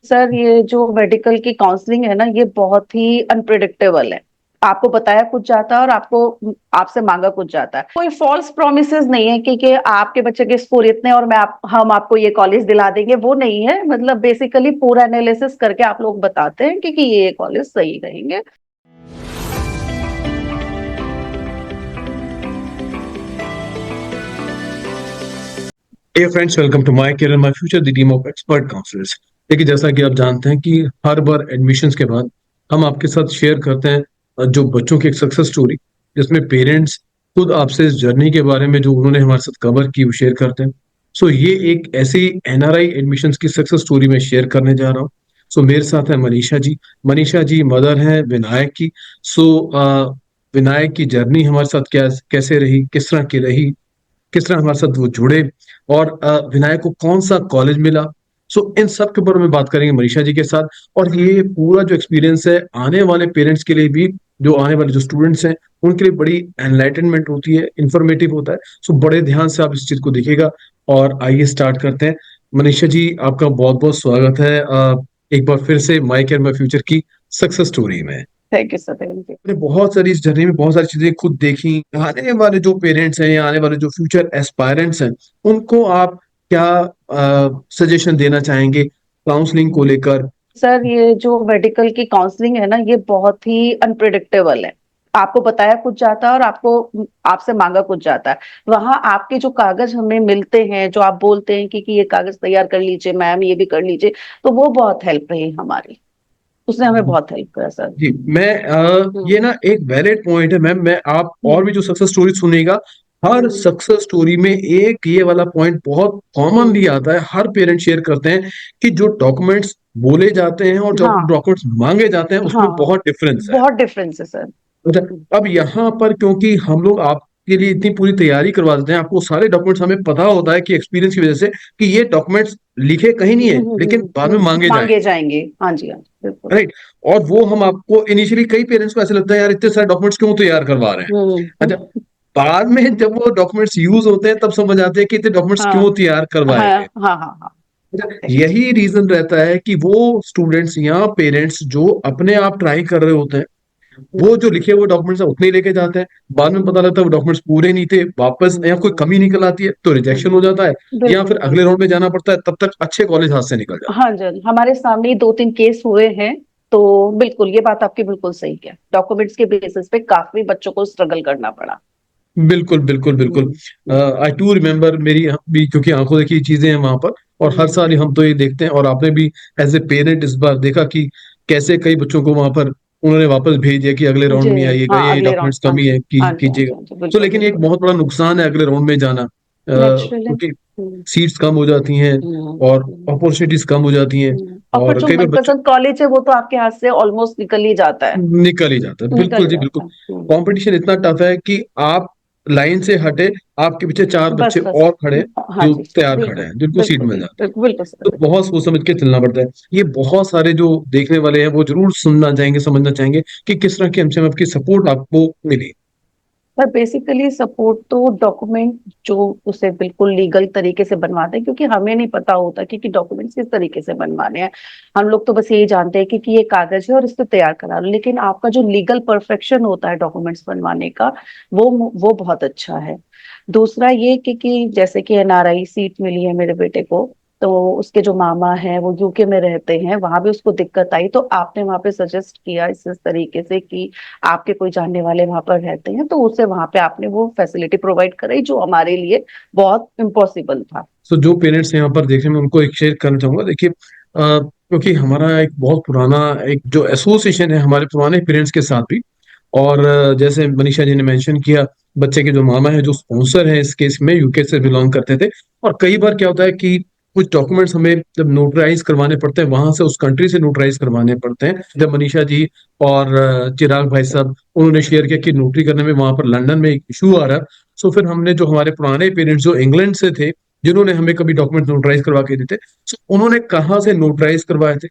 Sir, ये जो medical की काउंसलिंग है ना, ये बहुत ही अनप्रिडिक्टेबल है। आपको बताया कुछ जाता है और आपसे मांगा कुछ जाता है। कोई फॉल्स प्रोमिसेस नहीं है कि आपके बच्चे के स्कोर इतने और हम आपको ये कॉलेज दिला देंगे, वो नहीं है। मतलब बेसिकली पूरा एनालिसिस करके आप लोग बताते हैं कि ये कॉलेज सही रहेंगे। Hey friends, welcome to my career, my future, the team of expert counselors। देखिए, जैसा कि आप जानते हैं कि हर बार एडमिशन्स के बाद हम आपके साथ शेयर करते हैं जो बच्चों की एक सक्सेस स्टोरी, जिसमें पेरेंट्स खुद आपसे इस जर्नी के बारे में जो उन्होंने हमारे साथ कवर की वो शेयर करते हैं। सो ये एक ऐसी एनआरआई एडमिशन्स की सक्सेस स्टोरी में शेयर करने जा रहा हूँ। सो मेरे साथ है मनीषा जी। मनीषा जी मदर हैं विनायक की। सो विनायक की जर्नी हमारे साथ क्या कैसे रही, किस तरह की रही, किस तरह हमारे साथ वो जुड़े, और विनायक को कौन सा कॉलेज मिला। सो इन सब के ऊपर में बात करेंगे मनीषा जी के साथ। और ये पूरा जो एक्सपीरियंस है आने वाले पेरेंट्स के लिए भी, जो आने वाले जो स्टूडेंट्स हैं उनके लिए बड़ी एनलाइटनमेंट होती है, इंफॉर्मेटिव होता है। सो बड़े ध्यान से आप इस चीज को देखिएगा। और आइए स्टार्ट करते हैं। मनीषा जी, आपका बहुत बहुत स्वागत है एक बार फिर से माय केयर माय फ्यूचर की सक्सेस स्टोरी में। Thank you sir, thank you. मैंने बहुत सारी इस जर्नी में बहुत सारी चीजें खुद देखी। आने वाले जो पेरेंट्स हैं या आने वाले जो फ्यूचर एस्पायरेंट्स हैं, उनको आप क्या सजेशन देना चाहेंगे काउंसलिंग को लेकर? सर, ये जो मेडिकल की काउंसलिंग है ना, ये बहुत ही अनप्रिडिक्टेबल है। आपको बताया कुछ जाता है और आपसे मांगा कुछ जाता है। वहां आपके जो कागज हमें मिलते हैं, जो आप बोलते हैं कि ये कागज तैयार कर लीजिए मैम, ये भी कर लीजिए, तो वो बहुत हेल्प रही हमारी। उसने हमें बहुत हेल्प करा सर। जी, मैं ये हम्म। ना एक वैलिड पॉइंट है मैम। मैं आप और हम्म। भी जो सक्सेस स्टोरी सुनेगा, हर हम्म। सक्सेस स्टोरी में एक ये वाला पॉइंट बहुत हम्म। कॉमनली आता है। हर पेरेंट शेयर करते हैं कि जो डॉक्यूमेंट्स बोले जाते हैं और जो हाँ। डॉक्यूमेंट्स मांगे जाते हैं उसमें हाँ, बहुत डिफरेंस है। बहुत डिफरेंस है सर। अच्छा, अब यहाँ पर क्योंकि हम लोग आपके लिए इतनी पूरी तैयारी करवा देते हैं, आपको सारे डॉक्यूमेंट्स, हमें पता होता है कि एक्सपीरियंस की वजह से कि ये डॉक्यूमेंट्स लिखे कहीं नहीं है लेकिन बाद में मांगे जाए। मांगे जाएंगे। हाँ जी, हाँ जी, बिल्कुल। राइट। और वो हम आपको इनिशियली, कई पेरेंट्स को ऐसे लगता है यार इतने सारे डॉक्यूमेंट्स क्यों तैयार करवा रहे हैं। हम्म। अच्छा, बाद में जब वो डॉक्यूमेंट्स यूज होते हैं तब समझ आते हैं कि इतने डॉक्यूमेंट्स हाँ क्यों तैयार करवाए हाँ गए। हाँ हाँ हाँ। अच्छा, यही रीजन रहता है कि वो स्टूडेंट्स या पेरेंट्स जो अपने आप ट्राई कर रहे होते हैं, वो जो लिखे हुए डॉक्यूमेंट्स है उतने ही लेके जाते हैं। बाद में पता लगता है वो डॉक्यूमेंट्स पूरे नहीं थे, वापस या कोई हम्म। कमी निकल आती है तो रिजेक्शन हो जाता है, या फिर बिल्कुल अगले बिल्कुल। राउंड में जाना पड़ता है, तब तक अच्छे कॉलेज हाथ से निकल जाते हाँ जी, हमारे सामने ही दो तीन केस हुए हैं। तो बिल्कुल, ये बात आपकी बिल्कुल सही है। डॉक्यूमेंट्स के बेसिस पे काफी बच्चों को स्ट्रगल करना पड़ा। हैं। बिल्कुल बिल्कुल बिल्कुल। हम्म। आई टू रिमेम्बर, मेरी भी क्योंकि आंखों देखी चीजें हैं वहां पर। और हर हम्म। साल ही हम तो ये देखते हैं, और आपने भी एज ए पेरेंट इस बार देखा कि कैसे कई बच्चों को वहां पर उन्होंने वापस भेज दिया कि अगले जी। राउंड में आइएगा, हाँ, ये अगले राउंड। डॉक्यूमेंट्स हाँ कमी जी, है हाँ कि जी, हाँ जी, कीजिएगा। हाँ जी, तो बिल्कुल लेकिन एक बिल्कुल। बहुत बड़ा नुकसान है अगले राउंड में जाना, नेचुरली। क्योंकि सीट्स कम हो जाती हैं और अपॉर्चुनिटीज कम हो जाती हैं। और फिर और जो कई बार बच्चों मनपसंद कॉलेज है वो तो आपके हाथ से ऑलमोस्ट निकल ही जाता है। निकल ही जाता है। निकल बिल्कुल ही जी जाता बिल्कुल। है। कंपटीशन इतना टफ है कि आप लाइन से हटे, आपके पीछे चार बस बच्चे बस। और खड़े हाँ जो जी। तैयार खड़े बिल्कुल हैं, जिनको सीट बिल्कुल मिल जाती है। बिल्कुल बिल्कुल तो सर। बहुत सोच समझ के चलना पड़ता है। ये बहुत सारे जो देखने वाले हैं वो जरूर सुनना चाहेंगे, समझना चाहेंगे कि किस तरह की हमसे आपकी सपोर्ट आपको मिली। पर बेसिकली सपोर्ट तो डॉक्यूमेंट जो उसे बिल्कुल लीगल तरीके से बनवाते हैं, क्योंकि हमें नहीं पता होता कि डॉक्यूमेंट्स किस तरीके से बनवाने हैं। हम लोग तो बस यही जानते हैं कि ये कागज है और इस पे तैयार करा लो, लेकिन आपका जो लीगल परफेक्शन होता है डॉक्यूमेंट्स बनवाने का, वो बहुत अच्छा है। दूसरा ये कि जैसे कि एनआरआई सीट मिली है मेरे बेटे को, तो उसके जो मामा हैं वो यूके में रहते हैं, वहां भी उसको दिक्कत आई, तो आपने वहां पे सजेस्ट किया इस तरीके से कि आपके कोई जानने वाले वहां पर रहते हैं, तो उसे वहां पे आपने वो फैसिलिटी प्रोवाइड कराई, जो हमारे लिए बहुत इम्पॉसिबल था। सो जो पेरेंट्स यहाँ पर देख रहे हैं मैं उनको एक शेयर करना चाहूंगा। देखिए, क्योंकि हमारा एक बहुत पुराना एक जो एसोसिएशन है हमारे पुराने पेरेंट्स के साथ भी। और जैसे मनीषा जी ने मेंशन किया, बच्चे के जो मामा है जो स्पॉन्सर है इस केस में यूके से बिलोंग करते थे। और कई बार क्या होता है कि कुछ डॉक्यूमेंट्स हमें जब नोटराइज करवाने पड़ते हैं वहां से, उस कंट्री से नोटराइज करवाने पड़ते हैं। जब मनीषा जी और चिराग भाई साहब उन्होंने शेयर किया कि नोटरी करने में वहां पर लंदन में एक इशू आ रहा है। सो फिर हमने, जो हमारे पुराने पेरेंट्स जो इंग्लैंड से थे, जिन्होंने हमें कभी डॉक्यूमेंट नोटराइज करवा के देते, सो उन्होंने कहाँ से नोटराइज करवाए थे,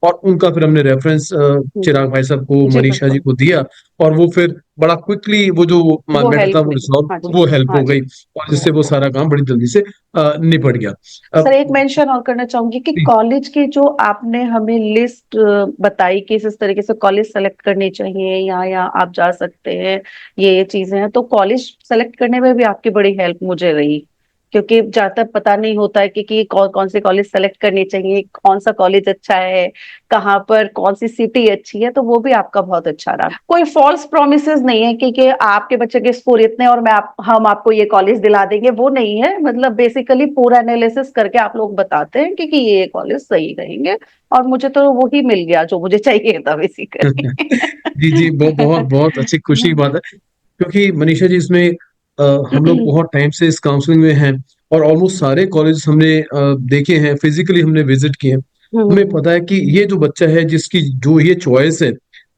और उनका फिर हमने रेफरेंस चिराग भाई साहब को, जी मनीषा जी बिल्कुल। को दिया, और वो फिर बड़ा क्विकली वो जो वो मैटर था हेल्प वो मिली। रिजॉल्व, हाँ जी। वो हेल्प हाँ हो जी। गई, और जिससे वो सारा काम बड़ी जल्दी से निपट गया। सर अब एक मेंशन और करना चाहूंगी कि कॉलेज की जो आपने हमें लिस्ट बताई कि इस तरीके से कॉलेज सेलेक्ट करनी चाहिए, या आप जा सकते हैं, ये चीजें हैं, तो कॉलेज सेलेक्ट करने में भी आपकी बड़ी हेल्प मुझे रही, क्योंकि ज्यादातर पता नहीं होता है कि कौन कौन से कॉलेज सेलेक्ट करने चाहिए, कौन सा कॉलेज अच्छा है, कहाँ पर कौन सी सिटी अच्छी है, तो वो भी आपका बहुत अच्छा रहा। कोई फॉल्स प्रोमिसेस नहीं है कि आपके बच्चे के स्कोर इतने और हम आपको ये कॉलेज दिला देंगे, वो नहीं है। मतलब बेसिकली पूरा एनालिसिस करके आप लोग बताते हैं कि ये कॉलेज सही रहेंगे, और मुझे तो वही मिल गया जो मुझे चाहिए था बेसिकली। जी जी, बहुत बहुत अच्छी खुशी की बात है, क्योंकि मनीषा जी इसमें हम लोग बहुत टाइम से इस काउंसलिंग में हैं, और ऑलमोस्ट सारे कॉलेज हमने देखे हैं, फिजिकली हमने विजिट किए हैं। हमें पता है कि ये जो बच्चा है जिसकी जो ये चॉइस है,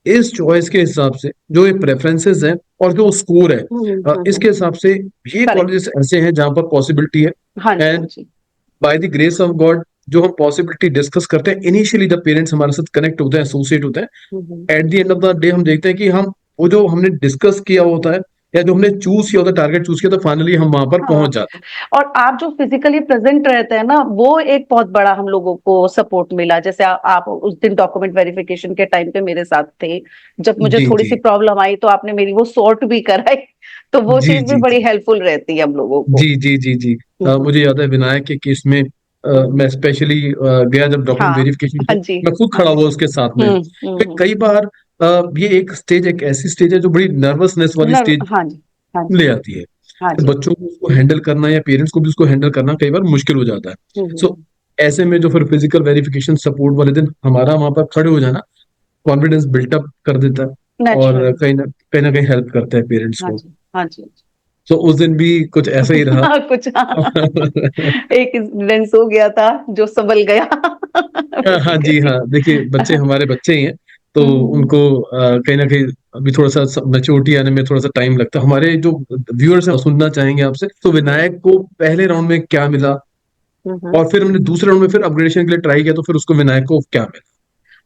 इस चॉइस के हिसाब से जो ये प्रेफरेंसेस हैं और जो स्कोर है, इसके हिसाब से ये करेक्ट। कॉलेजेस ऐसे हैं जहां पर पॉसिबिलिटी है। हाँ जी। हाँ एंड जी। By the grace of God, जो हम पॉसिबिलिटी डिस्कस करते हैं इनिशियली, जब पेरेंट्स हमारे साथ कनेक्ट होते हैं, एसोसिएट होते हैं, hmm. At the end of the day हम देखते हैं कि हम वो जो हमने डिस्कस किया होता है, या जो हमने चूज किया होता है, टारगेट चूज किया, तो फाइनली हम वहां पर हाँ, पहुंच जाते और आप जो फिजिकली प्रेजेंट रहते हैं ना, वो एक बहुत बड़ा हम लोगों को सपोर्ट मिला। जैसे आप उस दिन डॉक्यूमेंट वेरिफिकेशन के टाइम पे मेरे साथ थे, जब हैं। मुझे जी थोड़ी जी सी प्रॉब्लम आई तो आपने मेरी वो सॉर्ट भी कराई। तो वो जी चीज भी जी बड़ी जी हेल्पफुल रहती है हम लोगों को। जी जी जी जी। हम्म। मुझे याद है विनायक के केस में, हम्म। मैं स्पेशली गया जब डॉक्यूमेंट हाँ। वेरिफिकेशन हाँ के, जी। मैं खुद हाँ खड़ा जी। हुआ उसके साथ में। फिर हम्म। कई बार ये एक स्टेज, एक ऐसी स्टेज है जो बड़ी नर्वसनेस वाली स्टेज हाँ जी। हाँ ले जी। आती है। हाँ तो जी। बच्चों को उसको हैंडल करना, या पेरेंट्स को भी उसको हैंडल करना कई बार मुश्किल हो जाता है। सो हम्म। ऐसे में जो फिर फिजिकल वेरिफिकेशन सपोर्ट वाले दिन हमारा वहां पर खड़े हो जाना, कॉन्फिडेंस बिल्टअप कर देता है, और नेचुरली। कहीं ना कहीं हेल्प करता है पेरेंट्स हाँ को। जी। हाँ जी। सो उस दिन भी कुछ ऐसा ही रहा। हाँ, कुछ हाँ, एक इंसिडेंस हो गया था जो संभल गया हाँ जी, बेसिकली। हाँ, देखिए बच्चे हमारे बच्चे ही हैं, तो हम्म। उनको कहीं ना कहीं अभी थोड़ा सा मैच्योरिटी आने में थोड़ा सा टाइम लगता है। हमारे जो व्यूअर्स हैं वो सुनना चाहेंगे आपसे, तो विनायक को पहले राउंड में क्या मिला, हम्म। और फिर हमने दूसरे राउंड में फिर अपग्रेडेशन के लिए ट्राई किया, तो फिर उसको विनायक को क्या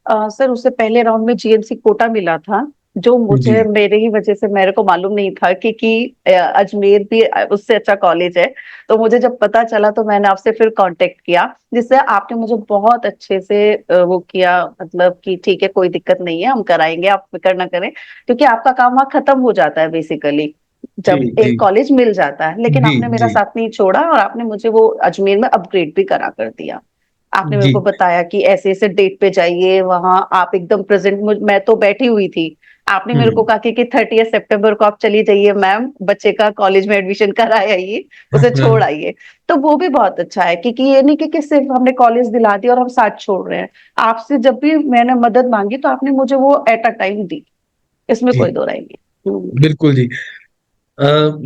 सर उससे पहले राउंड में जीएमसी कोटा मिला था, जो मिला? मुझे जी मेरे ही वजह से, मेरे को मालूम नहीं था कि अजमेर भी उससे अच्छा कॉलेज है। तो मुझे जब पता चला तो मैंने आपसे फिर कांटेक्ट किया, जिससे आपने मुझे बहुत अच्छे से वो किया, मतलब कि ठीक है कोई दिक्कत नहीं है, हम कराएंगे, आप फिक्र ना करें, क्योंकि आपका काम वहाँ खत्म हो जाता है बेसिकली जी जब जी एक कॉलेज मिल जाता है। लेकिन जी आपने मेरा जी साथ नहीं छोड़ा, और आपने मुझे वो अजमेर में अपग्रेड भी करा कर दिया। आपने मेरे जी। को बताया कि ऐसे ऐसे डेट पे जाइए वहां, आप एकदम प्रेजेंट, मैं तो बैठी हुई थी। आपने मेरे को हम्म। कहा कि 30 सितंबर को आप चली जाइए मैम, बच्चे का कॉलेज में एडमिशन कराए आइए, उसे छोड़ आइए। तो वो भी बहुत अच्छा है, क्योंकि ये नहीं कि सिर्फ हमने कॉलेज दिला दिया और हम साथ छोड़ रहे हैं। आपसे जब भी मैंने मदद मांगी तो आपने मुझे वो एट अ टाइम दी, इसमें कोई जी दो राय नहीं। बिल्कुल जी।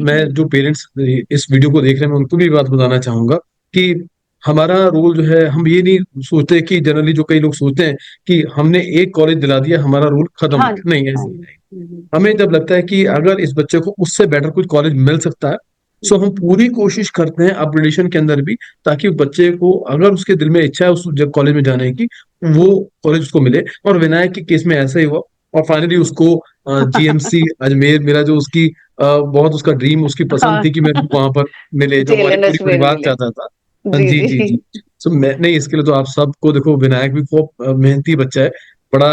मैं जो पेरेंट्स इस वीडियो को देख रहे हैं, मैं उनको भी बात बताना चाहूंगा कि हमारा रोल जो है, हम ये नहीं सोचते कि जनरली जो कई लोग सोचते हैं कि हमने एक कॉलेज दिला दिया, हमारा रोल खत्म हो हाँ गया, जी। नहीं, हाँ ऐसे ही जी। नहीं। हमें जब लगता है कि अगर इस बच्चे को उससे बेटर कुछ कॉलेज मिल सकता है, सो हम पूरी कोशिश करते हैं अपग्रेडेशन के अंदर भी, ताकि बच्चे को अगर उसके दिल में इच्छा है उस जब कॉलेज में जाने की, वो कॉलेज उसको मिले। और विनायक के केस में ऐसा ही हुआ, और फाइनली उसको जीएमसी अजमेर मिला, जो उसकी बहुत उसका ड्रीम, उसकी पसंद हाँ। थी कि मेरे को वहां पर मिले, जो हमारी पूरी जेएलएनएस में परिवार मिले। चाहता था। जी जी जी जी। जी। सो मैं नहीं, इसके लिए तो आप सबको देखो, विनायक भी खूब मेहनती बच्चा है, बड़ा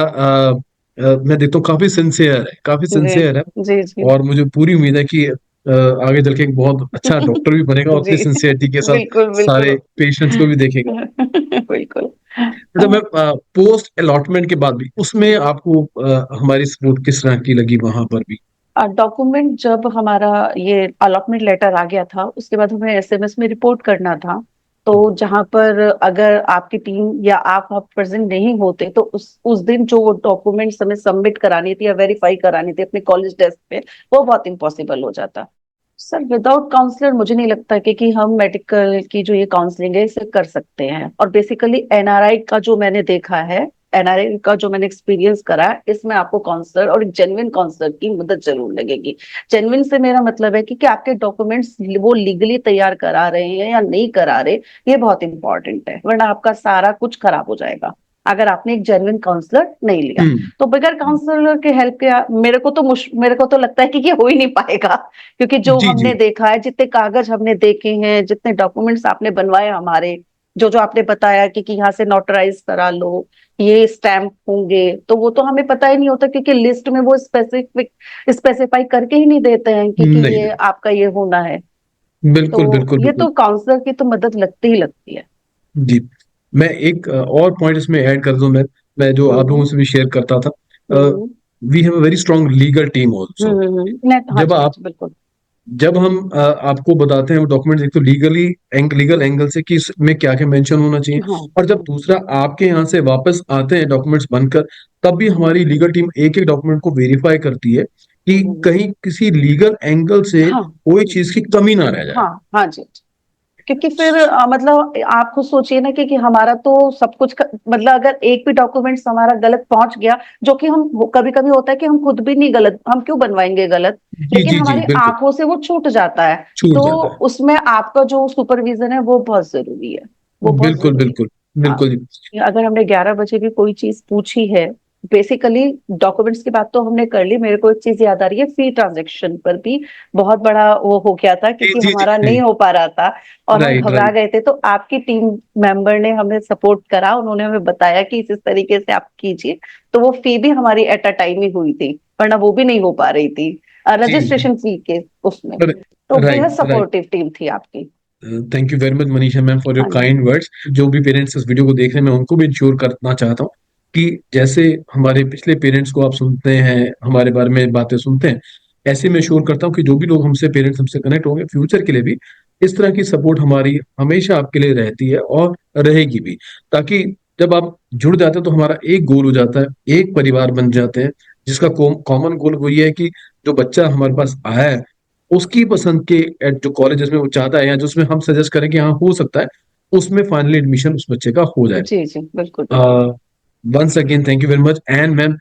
मैं देखता हूँ काफी सिंसियर है, काफी जी सिंसियर है। जी जी। और मुझे पूरी उम्मीद है कि आगे चल के एक बहुत अच्छा डॉक्टर भी बनेगा, और जी। अपनी सिंसियरिटी के साथ बिल्कुल सारे बिल्कुल। पेशेंट्स को भी देखेगा। बिल्कुल। अच्छा, मैं पोस्ट अलॉटमेंट के बाद भी उसमें आपको हमारी सपोर्ट किस तरह की लगी वहां पर भी? डॉक्यूमेंट जब हमारा ये अलॉटमेंट लेटर आ गया था, उसके बाद हमें एसएमएस में रिपोर्ट करना था। तो जहां पर अगर आपकी टीम या आप प्रेजेंट नहीं होते तो उस दिन जो डॉक्यूमेंट्स हमें सबमिट करानी थी या वेरीफाई करानी थी अपने कॉलेज डेस्क पे, वो बहुत इम्पॉसिबल हो जाता। सर विदाउट काउंसलर मुझे नहीं लगता कि हम मेडिकल की जो ये काउंसलिंग है इसे कर सकते हैं। और बेसिकली एनआरआई का जो मैंने देखा है, एनआरआई का जो मैंने एक्सपीरियंस करा है, इसमें आपको काउंसलर और जेन्युइन काउंसलर की मदद जरूर लगेगी। जेन्युइन से मेरा मतलब है कि आपके डॉक्यूमेंट्स वो लीगली तैयार करा रहे हैं या नहीं करा रहे, ये बहुत इंपॉर्टेंट है, वरना आपका सारा कुछ खराब हो जाएगा। अगर आपने एक जेन्युइन काउंसलर नहीं लिया। हम्म। तो बगैर काउंसलर के हेल्प के मेरे को तो लगता है कि ये हो ही नहीं पाएगा, क्योंकि जो जी जी हमने देखा है, जितने कागज हमने देखे हैं, जितने डॉक्यूमेंट्स आपने बनवाए हमारे, जो आपने बताया कि यहाँ से नोटराइज करा लो, ये स्टैम्प होंगे, तो वो तो हमें पता ही नहीं होता, क्योंकि लिस्ट में वो स्पेसिफाई करके ही नहीं देते हैं कि नहीं ये नहीं, आपका ये होना है। बिल्कुल तो बिल्कुल ये बिल्कुल। तो काउंसलर की तो मदद लगती ही लगती है। जी, मैं एक और पॉइंट इसमें ऐड कर दूं। मैं जो आप हम्म लोगों से भी शेयर करता था, hmm we have a very strong legal team also. हाँ जब जी, हाँ आप जी, बिल्कुल। जब हम आपको बताते हैं वो डॉक्यूमेंट, एक तो लीगल एंगल से कि इसमें क्या क्या मेंशन होना चाहिए, हाँ। और जब दूसरा आपके यहाँ से वापस आते हैं डॉक्यूमेंट्स बनकर, तब भी हमारी लीगल टीम एक एक डॉक्यूमेंट को वेरीफाई करती है कि हम्म, कहीं किसी लीगल एंगल से हाँ। कोई चीज की कमी ना रह जाए। हाँ हाँ जी। क्योंकि फिर मतलब आप खुद सोचिए ना कि हमारा तो सब कुछ मतलब अगर एक भी डॉक्यूमेंट्स हमारा गलत पहुंच गया, जो कि हम कभी कभी होता है कि हम खुद भी नहीं गलत, हम क्यों बनवाएंगे गलत, जी लेकिन जी जी, हमारी बिल्कुल आंखों से वो छूट जाता है। छूट तो जाता है। उसमें आपका जो सुपरविजन है वो बहुत जरूरी है, वो बहुत बिल्कुल जरूरी बिल्कुल है। हाँ। बिल्कुल जी। अगर हमने 11 बजे भी कोई चीज पूछी है, बेसिकली डॉक्यूमेंट्स की बात तो हमने कर ली, मेरे को एक चीज याद आ रही है, फी ट्रांजेक्शन पर भी बहुत बड़ा वो हो गया था, जी क्योंकि जी जी हमारा जी, नहीं हो पा रहा था और हम राइट घबरा राइट। गए थे। तो आपकी टीम मेंबर ने हमें सपोर्ट करा, उन्होंने हमें बताया कि इस तरीके से आप कीजिए। तो वो फी भी हमारी एट अ टाइम ही हुई थी, वरना वो भी नहीं हो पा रही थी जी जी, रजिस्ट्रेशन फी के उसमें। तो बेहद राइट राइट। सपोर्टिव टीम थी आपकी। Thank you very much Manisha ma'am for your हाँ जी। Kind words. जो भी पेरेंट्स इस वीडियो को देख रहे हैं, मैं उनको भी इंश्योर करना चाहता हूँ कि जैसे हमारे पिछले पेरेंट्स को आप सुनते हैं, हमारे बारे में बातें सुनते हैं, ऐसे मैं श्योर करता हूँ कि जो भी लोग हमसे पेरेंट्स हमसे कनेक्ट होंगे फ्यूचर के लिए भी, इस तरह की सपोर्ट हमारी हमेशा आपके लिए रहती है और रहेगी भी। ताकि जब आप जुड़ जाते हैं तो हमारा एक गोल हो जाता है, एक परिवार बन जाते हैं, जिसका कॉमन गोल वही है कि जो बच्चा हमारे पास आया है, उसकी पसंद के जो कॉलेजेस में वो चाहता है, या जो उसमें हम सजेस्ट करें कि हाँ हो सकता है, उसमें फाइनली एडमिशन उस बच्चे का हो जाए। जी जी, बिल्कुल बिल्कुल। Once again thank you very much, and ma'am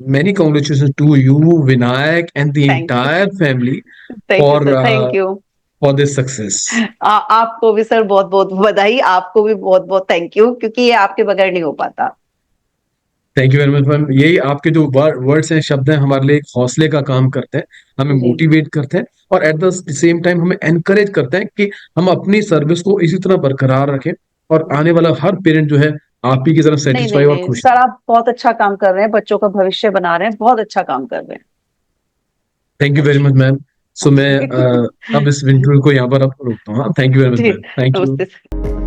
many congratulations to you, Vinayak, and the thank you. entire family thank you for sir, thank you. this success. आपको भी सर बहुत बहुत बधाई, आपको भी बहुत बहुत थैंक यू, क्योंकि ये आपके बगैर नहीं हो पाता। Thank you very much ma'am. यही आपके जो वर्ड्स हैं, शब्द हैं, हमारे लिए एक हौसले का काम करते हैं, हमें जी मोटिवेट करते हैं, और एट द सेम टाइम हमें एनकरेज करते हैं कि हम अपनी सर्विस को इसी तरह बरकरार रखें, और आने वाला हर पेरेंट जो है आप ही की तरह नहीं सेटिस्फाई नहीं और नहीं खुश सर, रहे। आप बहुत अच्छा काम कर रहे हैं, बच्चों का भविष्य बना रहे हैं, बहुत अच्छा काम कर रहे थैंक यू हैं। Very much ma'am. हाँ सो मैं जी। अब इस इंटरव्यू को यहाँ पर अब रोकता हूँ। थैंक यू वेरी मच जी, मैम, थैंक यू। नमस्ते सर।